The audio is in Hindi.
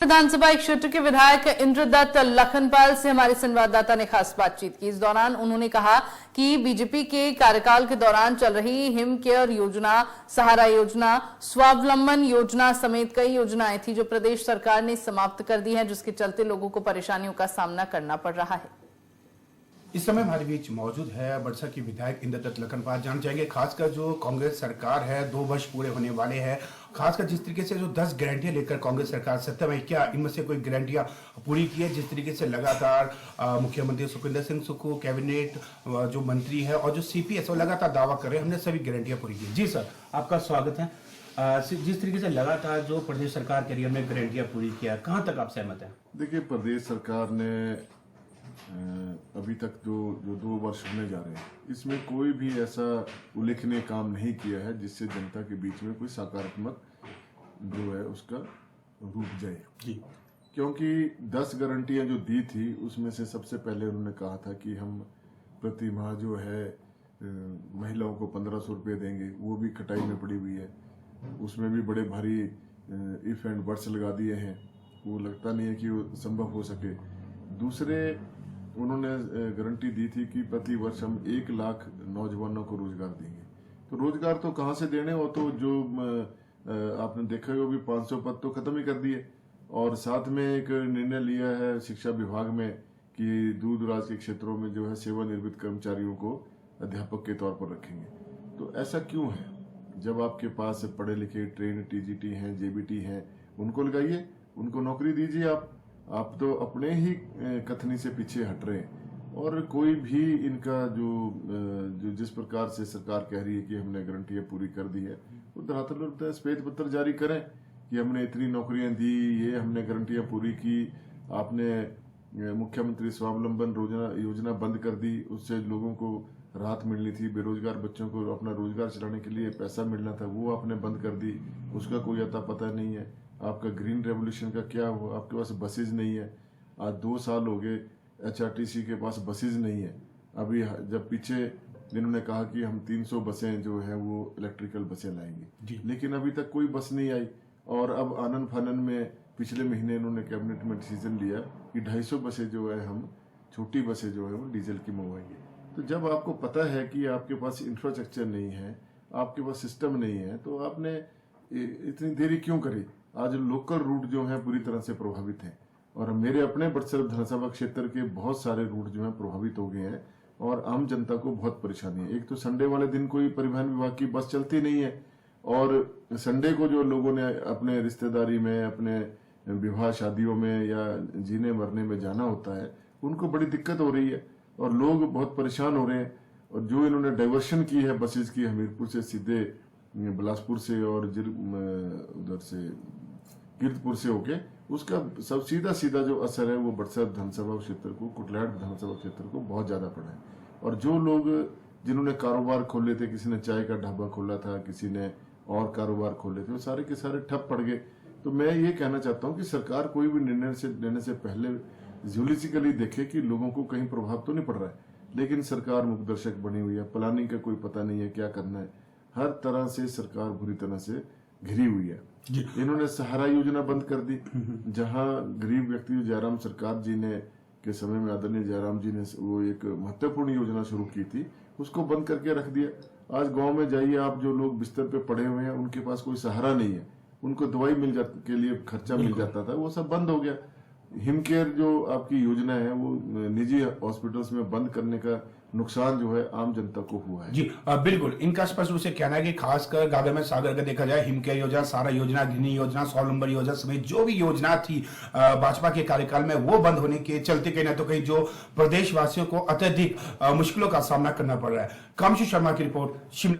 विधानसभा क्षेत्र के विधायक इंद्रदत्त लखनपाल से हमारे संवाददाता ने खास बातचीत की। इस दौरान उन्होंने कहा कि बीजेपी के कार्यकाल के दौरान चल रही हिम केयर योजना, सहारा योजना, स्वावलंबन योजना समेत कई योजनाएं थी जो प्रदेश सरकार ने समाप्त कर दी हैं, जिसके चलते लोगों को परेशानियों का सामना करना पड़ रहा है। इस समय हमारे बीच मौजूद है बड़सा की विधायक इंद्रदत्त लखनपाल। जान चाहेंगे खासकर जो कांग्रेस सरकार है, 2 वर्ष पूरे होने वाले हैं, खासकर जिस तरीके से जो 10 गारंटियां लेकर कांग्रेस सरकार सत्ता में, क्या इनमें से कोई गारंटियां पूरी की है? जिस तरीके से लगातार मुख्यमंत्री सुखविंदर सिंह सुक्खू, कैबिनेट जो मंत्री है और जो सीपीएस लगातार दावा कर रहे हैं हमने सभी गारंटियां पूरी की। जी सर, आपका स्वागत है। जिस तरीके से लगातार जो प्रदेश सरकार के लिए हमने गारंटियां पूरी किया, कहां तक आप सहमत हैं? देखिए, प्रदेश सरकार ने अभी तक जो 2 वर्ष होने जा रहे हैं, इसमें कोई भी ऐसा उल्लेखनीय काम नहीं किया है जिससे जनता के बीच में कोई सकारात्मक जो है उसका रूप जाए। जी, क्योंकि 10 गारंटियां जो दी थी उसमें से सबसे पहले उन्होंने कहा था कि हम प्रति माह जो है महिलाओं को 1500 रुपये देंगे, वो भी कटाई में पड़ी हुई है। उसमें भी बड़े भारी इफ एंड बट्स लगा दिए हैं, वो लगता नहीं है कि वो संभव हो सके। दूसरे उन्होंने गारंटी दी थी कि प्रति वर्ष हम 1 लाख नौजवानों को रोजगार देंगे। तो रोजगार तो कहाँ से देने, वो तो जो आपने देखा है वो भी 500 पद तो खत्म ही कर दिए। और साथ में एक निर्णय लिया है शिक्षा विभाग में कि दूर दराज के क्षेत्रों में जो है सेवानिवृत्त कर्मचारियों को अध्यापक के तौर पर रखेंगे। तो ऐसा क्यों है? जब आपके पास पढ़े लिखे ट्रेन टीजीटी हैं, जेबीटी हैं, उनको लगाइए, उनको नौकरी दीजिए। आप तो अपने ही कथनी से पीछे हट रहे हैं। और कोई भी इनका जो जिस प्रकार से सरकार कह रही है कि हमने गारंटियां पूरी कर दी है, वो धरातल श्वेत पत्र जारी करें कि हमने इतनी नौकरियां दी, ये हमने गारंटियां पूरी की। आपने मुख्यमंत्री स्वावलंबन योजना बंद कर दी, उससे लोगों को राहत मिलनी थी। बेरोजगार बच्चों को अपना रोजगार चलाने के लिए पैसा मिलना था, वो आपने बंद कर दी, उसका कोई अता पता नहीं है। आपका ग्रीन रेवोल्यूशन का क्या हुआ? आपके पास बसेज नहीं है। आज 2 साल हो गए एचआरटीसी के पास बसेज नहीं है। अभी जब पीछे जिन्होंने कहा कि हम 300 बसें जो है वो इलेक्ट्रिकल बसें लाएंगे, लेकिन अभी तक कोई बस नहीं आई। और अब आनन फानन में पिछले महीने इन्होंने कैबिनेट में डिसीजन लिया कि 250 बसें जो है हम छोटी बसें जो है वो डीजल की मंगवाएंगे। तो जब आपको पता है कि आपके पास इंफ्रास्ट्रक्चर नहीं है, आपके पास सिस्टम नहीं है, तो आपने इतनी देरी क्यों करी? आज लोकल रूट जो है पूरी तरह से प्रभावित हैं। और मेरे अपने बड़सर विधानसभा क्षेत्र के बहुत सारे रूट जो है प्रभावित हो गए हैं और आम जनता को बहुत परेशानी है। एक तो संडे वाले दिन कोई परिवहन विभाग की बस चलती नहीं है, और संडे को जो लोगों ने अपने रिश्तेदारी में, अपने विवाह शादियों में या जीने मरने में जाना होता है, उनको बड़ी दिक्कत हो रही है और लोग बहुत परेशान हो रहे हैं। और जो इन्होंने डाइवर्शन की है बसेज की, हमीरपुर से सीधे बिलासपुर से और उधर से कीर्तपुर से होके, उसका सब सीधा जो असर है वो बड़सर विधानसभा क्षेत्र को, कुटलैहड़ विधानसभा क्षेत्र को बहुत ज्यादा पड़ा है। और जो लोग जिन्होंने कारोबार खोले थे, किसी ने चाय का ढाबा खोला था, किसी ने और कारोबार खोले थे, वो सारे के सारे ठप पड़ गए। तो मैं ये कहना चाहता हूँ कि सरकार कोई भी निर्णय लेने से पहले ज्यूलिजिकली देखे कि लोगों को कहीं प्रभाव तो नहीं पड़ रहा है। लेकिन सरकार मुखदर्शक बनी हुई है, प्लानिंग का कोई पता नहीं है क्या करना है। हर तरह से सरकार बुरी तरह से घिरी हुई है। इन्होंने सहारा योजना बंद कर दी, जहां गरीब व्यक्ति जयराम सरकार जी ने के समय में, आदरणीय जयराम जी ने वो एक महत्वपूर्ण योजना शुरू की थी, उसको बंद करके रख दिया। आज गांव में जाइए आप, जो लोग बिस्तर पे पड़े हुए हैं उनके पास कोई सहारा नहीं है, उनको दवाई के लिए खर्चा मिल जाता था, वो सब बंद हो गया। हिम केयर जो आपकी योजना है वो निजी हॉस्पिटल्स में बंद करने का नुकसान जो है आम जनता को हुआ है। जी बिल्कुल, इनका स्पष्ट रूप से कहना है कि खासकर गागर में सागर का देखा जाए, हिम केयर योजना, सारा योजना, गिनी योजना, स्वावलंबन योजना समेत जो भी योजना थी भाजपा के कार्यकाल में, वो बंद होने के चलते कहीं ना तो कहीं जो प्रदेशवासियों को अत्यधिक मुश्किलों का सामना करना पड़ रहा है। कामशु शर्मा की रिपोर्ट, शिमला।